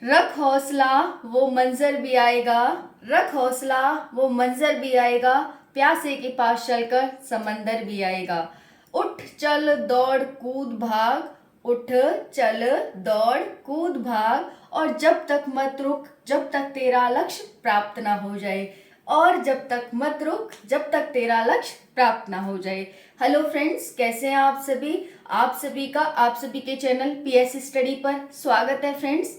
रख हौसला वो मंजर भी आएगा, रख हौसला वो मंजर भी आएगा, प्यासे के पास चलकर समंदर भी आएगा। उठ चल दौड़ कूद भाग, उठ चल दौड़ कूद भाग, और जब तक मत रुक जब तक तेरा लक्ष्य प्राप्त ना हो जाए, और जब तक मत रुक जब तक तेरा लक्ष्य प्राप्त ना हो जाए। हेलो फ्रेंड्स, कैसे हैं आप सभी? आप सभी का आप सभी के चैनल पीएस स्टडी पर स्वागत है। फ्रेंड्स,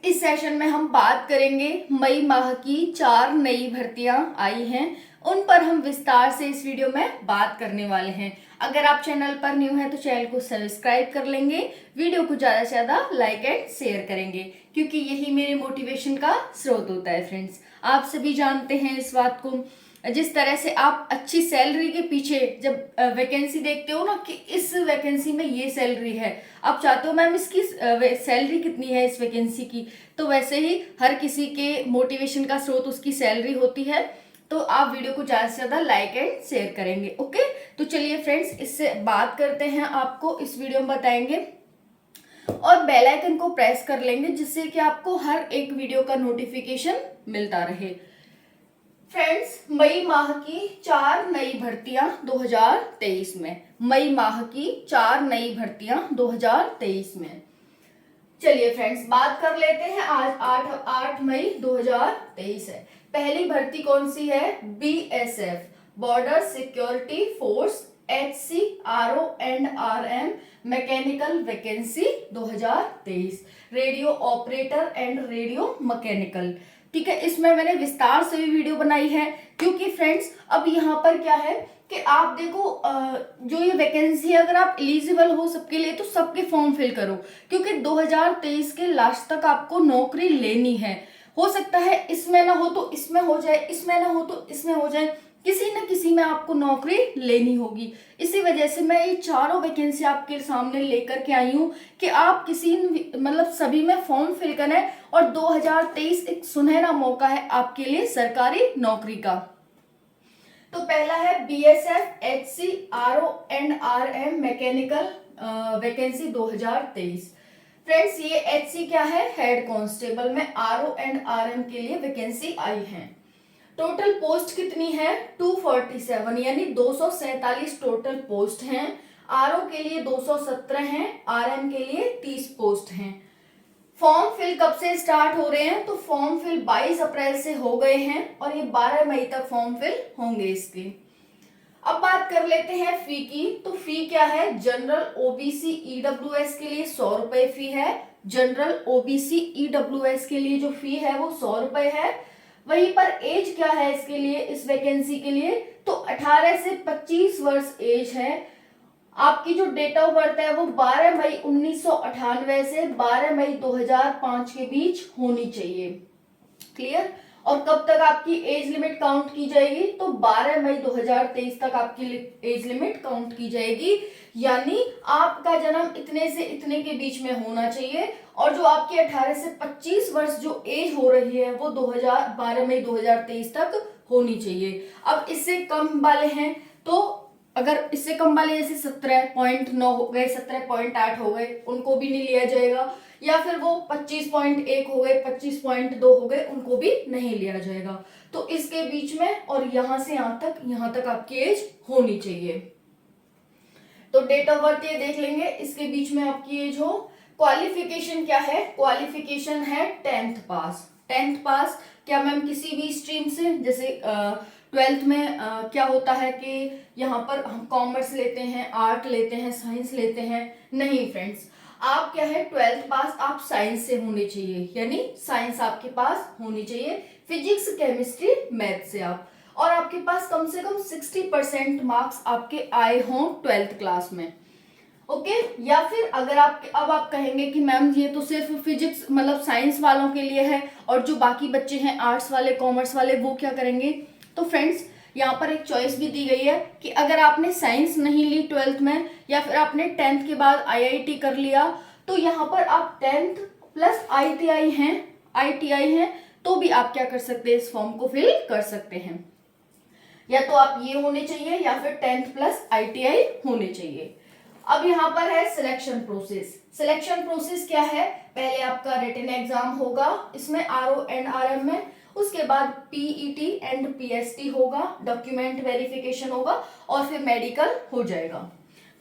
इस सेशन में हम बात करेंगे मई माह की 4 नई भर्तियां आई हैं, उन पर हम विस्तार से इस वीडियो में बात करने वाले हैं। अगर आप चैनल पर न्यू हैं तो चैनल को सब्सक्राइब कर लेंगे, वीडियो को ज़्यादा से ज़्यादा लाइक एंड शेयर करेंगे, क्योंकि यही मेरे मोटिवेशन का स्रोत होता है। फ्रेंड्स, आप सभी जानते हैं इस बात को। जिस तरह से आप अच्छी सैलरी के पीछे जब वैकेंसी देखते हो ना कि इस वैकेंसी में ये सैलरी है, आप चाहते हो मैम इसकी सैलरी कितनी है इस वैकेंसी की, तो वैसे ही हर किसी के मोटिवेशन का स्रोत उसकी सैलरी होती है। तो आप वीडियो को ज़्यादा से ज़्यादा लाइक एंड शेयर करेंगे। ओके, तो चलिए फ्रेंड्स, इससे बात करते हैं। आपको इस वीडियो में बताएंगे और बेल आइकन को प्रेस कर लेंगे, जिससे कि आपको हर एक वीडियो का नोटिफिकेशन मिलता रहे। फ्रेंड्स, मई माह की 4 नई भर्तियां 2023 में, मई माह की 4 नई भर्तियां 2023 में। चलिए फ्रेंड्स, बात कर लेते हैं। आज 8 मई 2023 है। पहली भर्ती कौन सी है? BSF, border security force, HC RO and RM mechanical vacancy 2023, radio operator and radio mechanical. ठीक है, इसमें मैंने विस्तार से भी वीडियो बनाई है, क्योंकि फ्रेंड्स अब यहाँ पर क्या है कि आप देखो, जो ये वैकेंसी है, अगर आप एलिजिबल हो सबके लिए तो सबके फॉर्म फिल करो, क्योंकि 2023 के लास्ट तक आपको नौकरी लेनी है। हो सकता है इसमें ना हो तो इसमें हो जाए, इसमें ना हो तो इसमें हो जाए, किसी न किसी में आपको नौकरी लेनी होगी। इसी वजह से मैं ये चारों वैकेंसी आपके सामने लेकर के आई हूँ कि आप किसी मतलब सभी में फॉर्म फिल करें, और 2023 एक सुनहरा मौका है आपके लिए सरकारी नौकरी का। तो पहला है BSF HC RO and RM mechanical vacancy 2023। Friends, ये एचसी क्या है? हेड कांस्टेबल में। आरओ एंड आरएम के लिए वैकेंसी आई है। टोटल पोस्ट कितनी है? 247, यानी 247 टोटल पोस्ट हैं। आरओ के लिए 217 हैं, आरएम के लिए 30 पोस्ट हैं। फॉर्म फिल कब से स्टार्ट हो रहे हैं? तो फॉर्म फिल 22 अप्रैल से हो गए हैं, और ये 12 मई तक फॉर्म फिल होंगे इसके। अब बात कर लेते हैं फी की। तो फी क्या है? जनरल ओबीसी ईडब्ल्यूएस के लिए 100 रुपए फी है। जनरल ओबीसी ईडब्ल्यूएस के लिए जो फी है वो 100 रुपए है। वहीं पर एज क्या है इसके लिए, इस वैकेंसी के लिए? तो 18 से 25 वर्ष एज है। आपकी जो डेट ऑफ बर्थ है वो 12 मई 1998 से 12 मई 2005 के बीच होनी चाहिए। क्लियर? और कब तक आपकी एज लिमिट काउंट की जाएगी? तो 12 मई 2023 तक आपकी एज लिमिट काउंट की जाएगी, यानी आपका जन्म इतने से इतने के बीच में होना चाहिए, और जो आपकी 18 से 25 वर्ष जो एज हो रही है वो 12 मई 2023 तक होनी चाहिए। अब इससे कम वाले हैं तो, अगर इससे कम वाले जैसे 17.9 हो गए, 17.8 हो गए, उनको भी नहीं लिया जाएगा, या फिर वो 25.1 हो गए, 25.2 हो गए, उनको भी नहीं लिया जाएगा। तो इसके बीच में और यहां से यहां तक आपकी एज होनी चाहिए। तो डेट ऑफ बर्थ ये देख लेंगे, इसके बीच में आपकी एज हो। क्वालिफिकेशन क्या है? क्वालिफिकेशन है 10th पास। 10th पास क्या मैम? किसी भी स्ट्रीम से, जैसे 12th में क्या होता है कि यहाँ पर हम कॉमर्स लेते हैं, आर्ट लेते हैं, साइंस लेते हैं? नहीं फ्रेंड्स, आप क्या है 12th पास आप साइंस से होने चाहिए, यानी साइंस आपके पास होनी चाहिए, फिजिक्स केमिस्ट्री मैथ से आप, और आपके पास कम से कम 60% मार्क्स आपके आए हों 12th क्लास में। ओके, या फिर अगर आप कहेंगे कि मैम ये तो सिर्फ फिजिक्स मतलब साइंस वालों के लिए है, और जो बाकी बच्चे हैं आर्ट्स वाले, कॉमर्स वाले, वो क्या करेंगे? तो फ्रेंड्स, यहाँ पर एक चॉइस भी दी गई है कि अगर आपने साइंस नहीं ली 12th में, या फिर आपने 10th के बाद आईआईटी कर लिया, तो यहाँ पर आप 10th प्लस आईटीआई हैं, तो भी आप क्या कर सकते हैं? इस फॉर्म को फिल कर सकते हैं। या तो आप ये होने चाहिए, या फिर 10th प्लस आईटीआई होने चाहिए। अब यहाँ पर है सिलेक्शन प्रोसेस। सिलेक्शन प्रोसेस क्या है, पहले आपका रिटन एग्जाम होगा, इसमें RO एंड RM में, उसके बाद PET एंड PST होगा, डॉक्यूमेंट वेरिफिकेशन होगा और फिर मेडिकल हो जाएगा।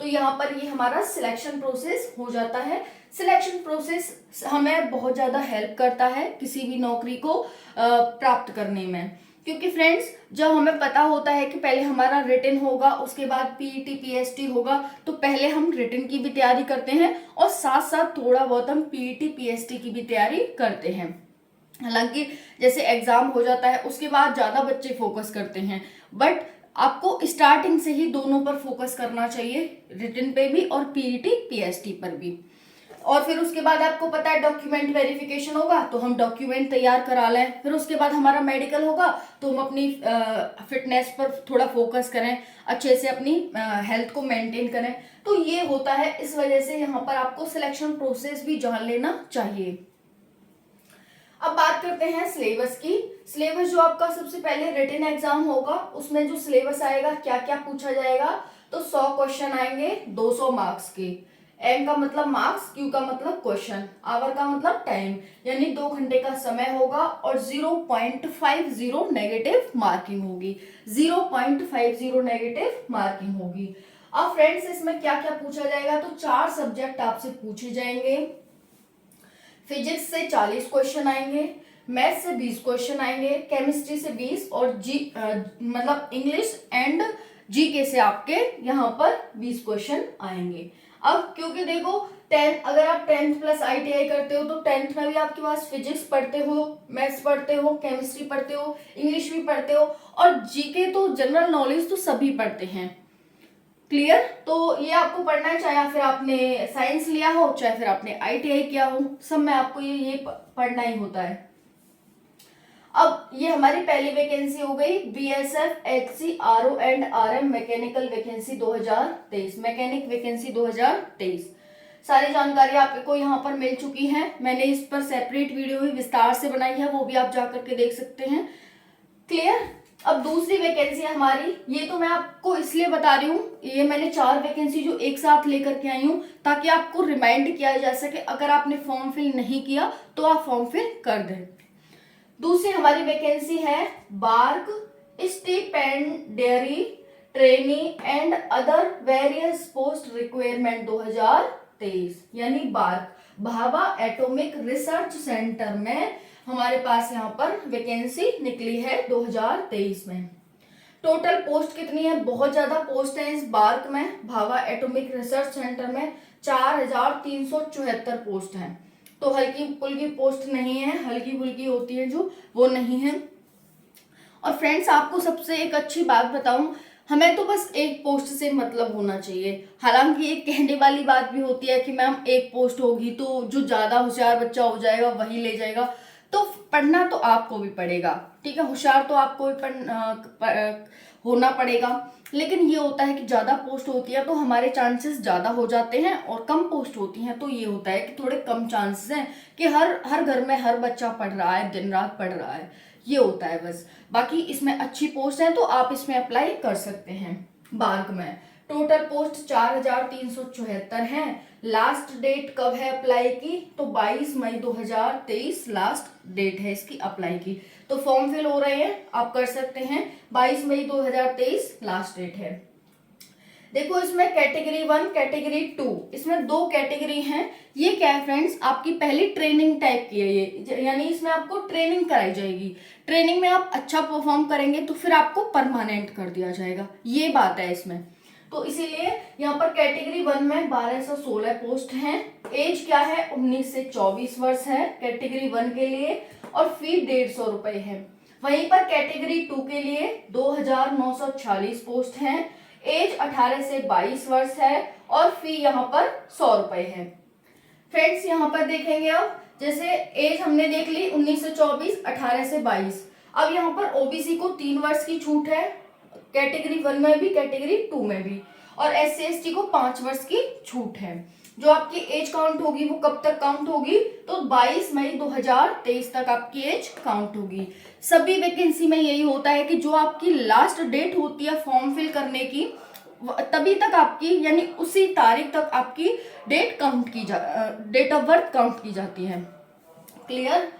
तो यहाँ पर ये हमारा सिलेक्शन प्रोसेस हो जाता है। सिलेक्शन प्रोसेस हमें बहुत ज़्यादा हेल्प करता है किसी भी नौकरी को प्राप्त करने में, क्योंकि फ्रेंड्स जब हमें पता होता है कि पहले हमारा रिटन होगा, उसके बाद PET PST होगा, तो पहले हम रिटन की भी तैयारी करते हैं और साथ साथ थोड़ा बहुत हम PET PST की भी तैयारी करते हैं। हालांकि जैसे एग्जाम हो जाता है उसके बाद ज़्यादा बच्चे फोकस करते हैं, बट आपको स्टार्टिंग से ही दोनों पर फोकस करना चाहिए, रिटन पे भी और PET PST पर भी। और फिर उसके बाद आपको पता है डॉक्यूमेंट वेरिफिकेशन होगा, तो हम डॉक्यूमेंट तैयार करा लें। फिर उसके बाद हमारा मेडिकल होगा, तो हम अपनी फिटनेस पर थोड़ा फोकस करें, अच्छे से अपनी हेल्थ को मेंटेन करें। तो ये होता है, इस वजह से यहाँ पर आपको सिलेक्शन प्रोसेस भी जान लेना चाहिए। अब बात करते हैं सिलेबस की। सिलेबस जो आपका सबसे पहले रिटन एग्जाम होगा, उसमें जो सिलेबस आएगा, क्या क्या पूछा जाएगा, तो 100 क्वेश्चन आएंगे 200 मार्क्स के। M का मतलब मार्क्स, Q का मतलब क्वेश्चन, आवर का मतलब टाइम, यानी 2 घंटे का समय होगा और 0.50 नेगेटिव मार्किंग होगी। 0.50 नेगेटिव मार्किंग होगी। अब फ्रेंड्स इसमें क्या क्या पूछा जाएगा, तो 4 सब्जेक्ट आपसे पूछे जाएंगे। फिजिक्स से 40 क्वेश्चन आएंगे, मैथ से 20 क्वेश्चन आएंगे, केमिस्ट्री से 20 और मतलब इंग्लिश एंड GK से आपके यहाँ पर 20 क्वेश्चन आएंगे। अब क्योंकि देखो अगर आप 10th प्लस ITI करते हो, तो 10th में भी आपके पास फिजिक्स पढ़ते हो, मैथ्स पढ़ते हो, केमिस्ट्री पढ़ते हो, इंग्लिश भी पढ़ते हो और GK तो जनरल नॉलेज तो सभी पढ़ते हैं। क्लियर? तो ये आपको पढ़ना है, चाहे फिर आपने साइंस लिया हो, चाहे फिर आपने ITI किया हो, सब में आपको ये पढ़ना ही होता है। अब ये हमारी पहली वैकेंसी हो गई, BSF HC RO and RM mechanical vacancy 2023, mechanic vacancy 2023। सारी जानकारी आपको यहाँ पर मिल चुकी है। मैंने इस पर सेपरेट वीडियो भी विस्तार से बनाई है, वो भी आप जा करके देख सकते हैं। क्लियर? अब दूसरी वैकेंसी है हमारी, ये तो मैं आपको इसलिए बता रही हूँ, ये मैंने 4 वैकेंसी जो एक साथ लेकर के आई हूँ ताकि आपको रिमाइंड किया जा सके, अगर आपने फॉर्म फिल नहीं किया तो आप फॉर्म फिल कर दें। दूसरी हमारी वैकेंसी है BARC stipendiary trainee and other various post requirement 2023, यानी BARC, Bhabha Atomic Research Centre में हमारे पास यहाँ पर वैकेंसी निकली है 2023 में। टोटल पोस्ट कितनी है, बहुत ज्यादा पोस्ट है इस बार्क में, भाभा एटॉमिक रिसर्च सेंटर में 4374 पोस्ट हैं। तो हल्की फुल्की पोस्ट नहीं है, हल्की फुल्की होती है जो, वो नहीं है। और फ्रेंड्स आपको सबसे एक अच्छी बात बताऊं, हमें तो बस एक पोस्ट से मतलब होना चाहिए। हालांकि एक कहने वाली बात भी होती है कि मैम एक पोस्ट होगी तो जो ज्यादा होशियार बच्चा हो जाएगा वही ले जाएगा, तो पढ़ना तो आपको भी पड़ेगा, ठीक है, होशियार तो आपको भी होना पड़ेगा। लेकिन ये होता है कि ज्यादा पोस्ट होती है तो हमारे चांसेस ज्यादा हो जाते हैं, और कम पोस्ट होती हैं तो ये होता है कि थोड़े कम चांसेस हैं कि हर घर में हर बच्चा पढ़ रहा है, दिन रात पढ़ रहा है, ये होता है बस। बाकी इसमें अच्छी पोस्ट है तो आप इसमें अप्लाई कर सकते हैं। बार्क में टोटल पोस्ट 4374 हैं। लास्ट डेट कब है अप्लाई की, तो 22 मई 2023 लास्ट डेट है इसकी अप्लाई की। तो फॉर्म फिल हो रहे हैं, आप कर सकते हैं, 22 मई 2023 लास्ट डेट है। देखो इसमें कैटेगरी 1 कैटेगरी 2, इसमें 2 कैटेगरी हैं। ये क्या है फ्रेंड्स, आपकी पहली ट्रेनिंग टाइप की है ये, यानी इसमें आपको ट्रेनिंग कराई जाएगी। ट्रेनिंग में आप अच्छा परफॉर्म करेंगे तो फिर आपको परमानेंट कर दिया जाएगा, ये बात है इसमें। तो इसीलिए यहाँ पर कैटेगरी 1 में 1216 पोस्ट हैं। एज क्या है, 19 से 24 वर्ष है कैटेगरी 1 के लिए, और फी 150 रुपए है। वहीं पर कैटेगरी 2 के लिए 2946 पोस्ट हैं। एज 18 से 22 वर्ष है और फी यहाँ पर 100 रुपए है। फ्रेंड्स यहाँ पर देखेंगे अब, जैसे एज हमने देख ली 19 से 24, 18 से 22। अब यहाँ पर ओबीसी को 3 वर्ष की छूट है, कैटेगरी 1 में भी कैटेगरी 2 में भी, और SC ST को 5 वर्ष की छूट है। जो आपकी एज काउंट होगी वो कब तक काउंट होगी, तो 22 मई 2023 तक आपकी एज काउंट होगी। सभी वैकेंसी में यही होता है कि जो आपकी लास्ट डेट होती है फॉर्म फिल करने की, तभी तक आपकी यानी उसी तारीख तक आपकी डेट ऑफ बर्थ काउंट की जाती है। क्लियर?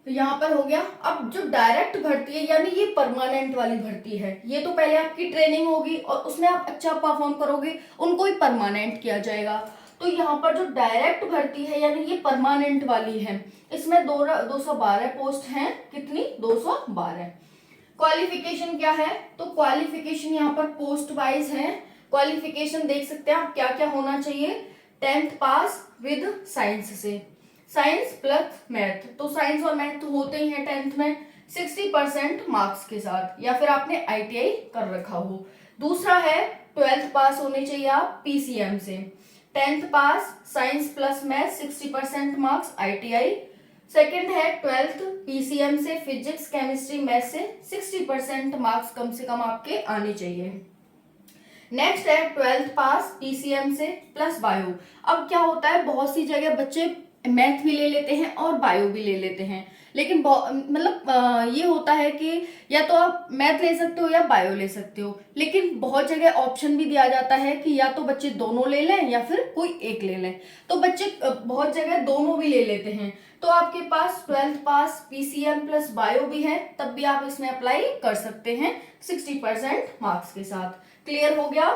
यहाँ पर हो गया। अब जो डायरेक्ट भर्ती है यानी ये परमानेंट वाली भर्ती है, ये तो पहले आपकी ट्रेनिंग होगी और उसमें आप अच्छा परफॉर्म करोगे, उनको ही परमानेंट किया जाएगा। तो यहाँ पर जो डायरेक्ट भर्ती है यानी ये परमानेंट वाली है, इसमें 212 पोस्ट हैं। कितनी? 212। क्वालिफिकेशन क्या है? तो क्वालिफिकेशन यहाँ पर पोस्ट वाइज है। क्वालिफिकेशन देख सकते हैं आप क्या क्या होना चाहिए। 10th पास विद साइंस से, साइंस प्लस मैथ, तो साइंस और मैथ तो होते ही हैं 10th में 60% मार्क्स के साथ, या फिर आपने ITI कर रखा हो। दूसरा है 12th पास होने चाहिए आप PCM से, 10th pass science plus math 60% marks ITI। Second है 12th PCM से फिजिक्स केमिस्ट्री मैथ से 60% मार्क्स कम से कम आपके आने चाहिए। नेक्स्ट है 12th पास PCM से प्लस बायो। अब क्या होता है, बहुत सी जगह बच्चे मैथ भी ले लेते हैं और बायो भी ले लेते हैं, लेकिन मतलब ये होता है कि या तो आप मैथ ले सकते हो या बायो ले सकते हो, लेकिन बहुत जगह ऑप्शन भी दिया जाता है कि या तो बच्चे दोनों ले लें या फिर कोई एक ले लें। तो बच्चे बहुत जगह दोनों भी ले लेते हैं, तो आपके पास 12th पास PCM प्लस बायो भी है, तब भी आप इसमें अप्लाई कर सकते हैं 60% मार्क्स के साथ। क्लियर हो गया?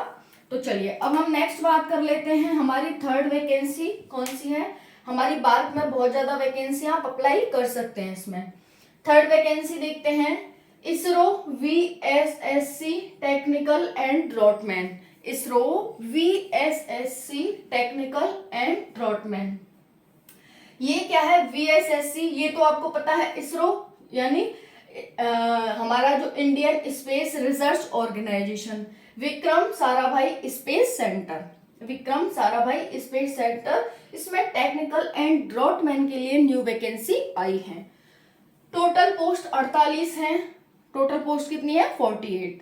तो चलिए अब हम नेक्स्ट बात कर लेते हैं। हमारी थर्ड वैकेंसी कौन सी है? हमारी बात में बहुत ज्यादा वैकेंसी आप अप्लाई कर सकते हैं इसमें। थर्ड वैकेंसी देखते हैं, ISRO VSSC technical and draughtsman. ISRO VSSC technical and draughtsman, ये क्या है? VSSC ये तो आपको पता है, इसरो यानी हमारा जो Indian space research organisation, Vikram Sarabhai space centre, Vikram Sarabhai space centre, इसमें टेक्निकल एंड ड्रॉटमैन के लिए न्यू वैकेंसी आई है। टोटल पोस्ट 48 हैं। टोटल पोस्ट कितनी है? 48।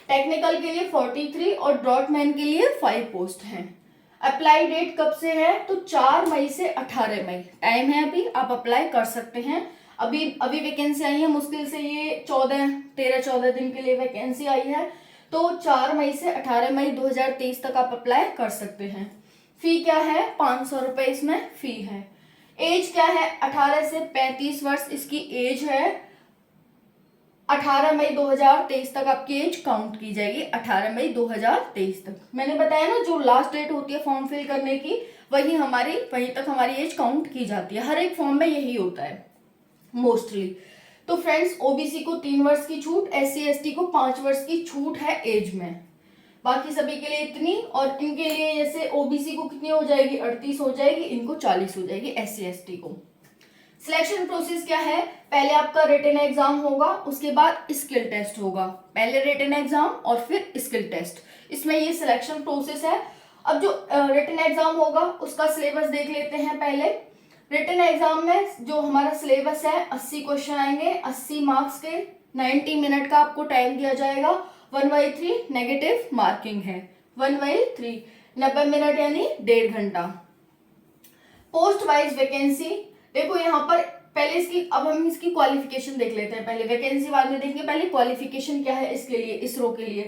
टेक्निकल के लिए 43 और ड्रॉटमैन के लिए 5 पोस्ट हैं। अप्लाई डेट कब से है? तो 4 मई से 18 मई टाइम है, अभी आप अप्लाई कर सकते हैं। अभी वैकेंसी आई है, मुश्किल से ये 13-14 दिन के लिए वैकेंसी आई है, तो 4 मई से 18 मई 2023 तक आप अप्लाई कर सकते हैं। फी क्या है? 500 रुपए इसमें फी है। एज क्या है? 18 से 35 वर्ष इसकी एज है। 18 मई 2023 तक आपकी एज काउंट की जाएगी, 18 मई 2023 तक। मैंने बताया ना, जो लास्ट डेट होती है फॉर्म फिल करने की, वहीं तक हमारी एज काउंट की जाती है। हर एक फॉर्म में यही होता है मोस्टली। तो फ्रेंड्स, ओबीसी को 3 वर्ष की छूट, SC ST को 5 वर्ष की छूट है एज में। बाकी सभी के लिए इतनी, और इनके लिए जैसे ओबीसी को कितनी हो जाएगी? 38 हो जाएगी, इनको 40 हो जाएगी SC ST को। सिलेक्शन प्रोसेस क्या है? पहले आपका रिटन एग्जाम होगा, उसके बाद स्किल टेस्ट होगा। पहले रिटन एग्जाम और फिर स्किल टेस्ट, इसमें ये सिलेक्शन प्रोसेस है। अब जो रिटन एग्जाम होगा उसका सिलेबस देख लेते हैं पहले। रिटन एग्जाम में जो हमारा सिलेबस है, 80 क्वेश्चन आएंगे, 80 मार्क्स के, 90 मिनट का आपको टाइम दिया जाएगा। 1/3 नेगेटिव मार्किंग है, 1/3 90 मिनट यानी 1.5 घंटा। पोस्ट वाइज वैकेंसी देखो यहाँ पर, पहले अब हम इसकी क्वालिफिकेशन देख लेते हैं। पहले वैकेंसी बाद में देखेंगे, पहले क्वालिफिकेशन क्या है इसके लिए, इसरो के लिए।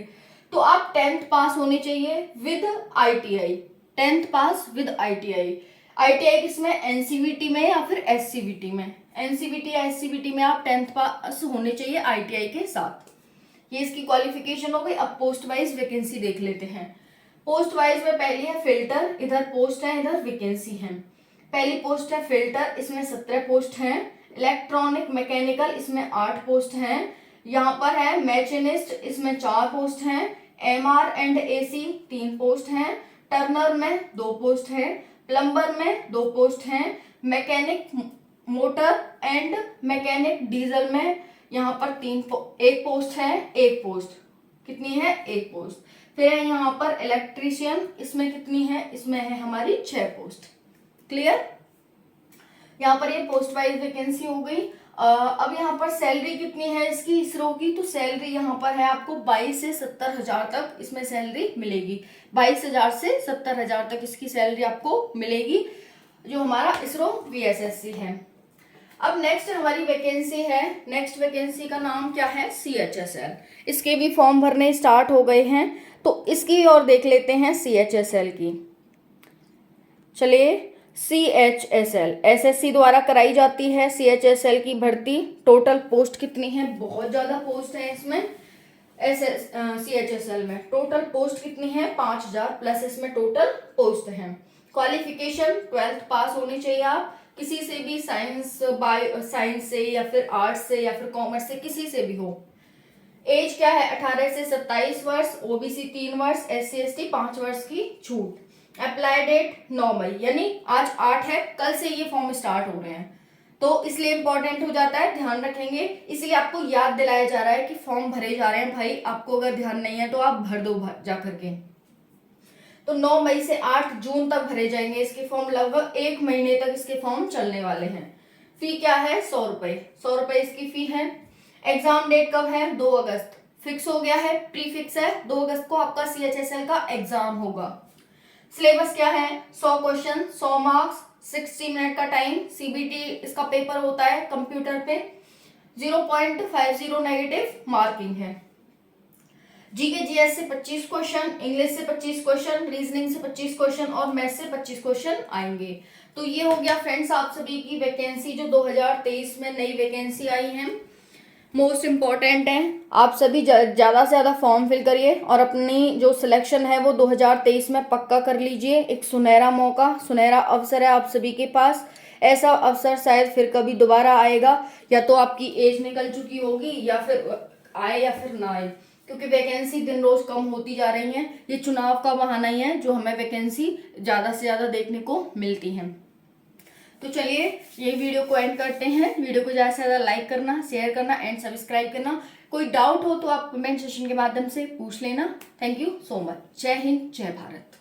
तो आप 10th पास होने चाहिए with ITI, 10th pass with ITI। ITI किसमें? NCVT में या फिर SCVT में। NCVT या SCVT में आप 10th पास होने चाहिए ITI के साथ। ये इसकी क्वालिफिकेशन हो गई। अब पोस्ट वाइज वैकेंसी देख लेते हैं। पोस्ट वाइज में पहली है फिल्टर, इधर पोस्ट है, इधर वैकेंसी है। पहली पोस्ट है फिल्टर, इसमें 17 पोस्ट हैं। इलेक्ट्रॉनिक मैकेनिकल, इसमें 8 पोस्ट हैं। यहाँ पर है मैचिनिस्ट, इसमें 4 पोस्ट हैं। MR&AC 3 पोस्ट हैं। टर्नर में 2 पोस्ट हैं। प्लम्बर में 2 पोस्ट हैं। Mechanic motor and mechanic diesel में यहाँ पर 1 पोस्ट है। 1 पोस्ट कितनी है? 1 पोस्ट। फिर है यहाँ पर इलेक्ट्रीशियन, इसमें कितनी है? इसमें है हमारी 6 पोस्ट। क्लियर? यहाँ पर ये पोस्ट वाइज वैकेंसी हो गई। अब यहाँ पर सैलरी कितनी है इसकी, इसरो की? तो सैलरी यहाँ पर है आपको 22 से 70 हजार तक इसमें सैलरी मिलेगी। 22,000 से 70,000 तक इसकी सैलरी आपको मिलेगी, जो हमारा इसरो VSSC है। अब नेक्स्ट हमारी वैकेंसी है, नेक्स्ट वैकेंसी का नाम क्या है? CHSL। इसके भी फॉर्म भरने स्टार्ट हो गए हैं। तो इसकी और देख लेते हैं CHSL की। चलिए, CHSL SSC द्वारा कराई जाती है CHSL की भर्ती। टोटल पोस्ट कितनी है? बहुत ज्यादा पोस्ट है इसमें। CHSL में टोटल पोस्ट कितनी है? 5000 प्लस इसमें टोटल पोस्ट है। क्वालिफिकेशन 12th पास होनी चाहिए आप, किसी से भी, साइंस से या फिर आर्ट्स से या फिर कॉमर्स से, किसी से भी हो। एज क्या है? 18 से 27 वर्ष, OBC 3 वर्ष, SC ST 5 वर्ष की छूट। अप्लाई डेट 9 मई, यानी आज 8 है, कल से ये फॉर्म स्टार्ट हो रहे हैं, तो इसलिए इंपॉर्टेंट हो जाता है, ध्यान रखेंगे। इसलिए आपको याद दिलाया जा रहा है कि फॉर्म भरे जा रहे हैं भाई, आपको अगर ध्यान नहीं है तो आप भर दो जा करके। तो 9 मई से 8 जून तक भरे जाएंगे इसके फॉर्म, लगभग 1 महीने तक इसके फॉर्म चलने वाले हैं। फी क्या है? 100 रुपए, 100 रुपए इसकी फी है। एग्जाम डेट कब है? 2 अगस्त, फिक्स हो गया है, प्री फिक्स है, 2 अगस्त को आपका CHSL का एग्जाम होगा। सिलेबस क्या है? 100 क्वेश्चन, 100 मार्क्स, 60 मिनट का टाइम। CBT इसका पेपर होता है कंप्यूटर पे, 0.50 नेगेटिव मार्किंग है। GK GS से 25 क्वेश्चन, इंग्लिश से 25 क्वेश्चन, रीजनिंग से 25 क्वेश्चन और मैथ से 25 क्वेश्चन आएंगे। तो ये हो गया फ्रेंड्स आप सभी की वैकेंसी, जो 2023 में नई वैकेंसी आई है, मोस्ट इम्पॉर्टेंट है। आप सभी ज़्यादा से ज़्यादा फॉर्म फिल करिए और अपनी जो सिलेक्शन है वो 2023 में पक्का कर लीजिए। एक सुनहरा मौका, सुनहरा अवसर है आप सभी के पास। ऐसा अवसर शायद फिर कभी दोबारा आएगा, या तो आपकी एज निकल चुकी होगी या फिर आए या फिर ना आए, क्योंकि वैकेंसी दिन रोज कम होती जा रही है। ये चुनाव का बहाना ही है जो हमें वैकेंसी ज़्यादा से ज़्यादा देखने को मिलती है। तो चलिए यही वीडियो को एंड करते हैं। वीडियो को ज़्यादा से ज़्यादा लाइक करना, शेयर करना एंड सब्सक्राइब करना। कोई डाउट हो तो आप कमेंट सेक्शन के माध्यम से पूछ लेना। Thank you so much. जय हिंद, जय भारत।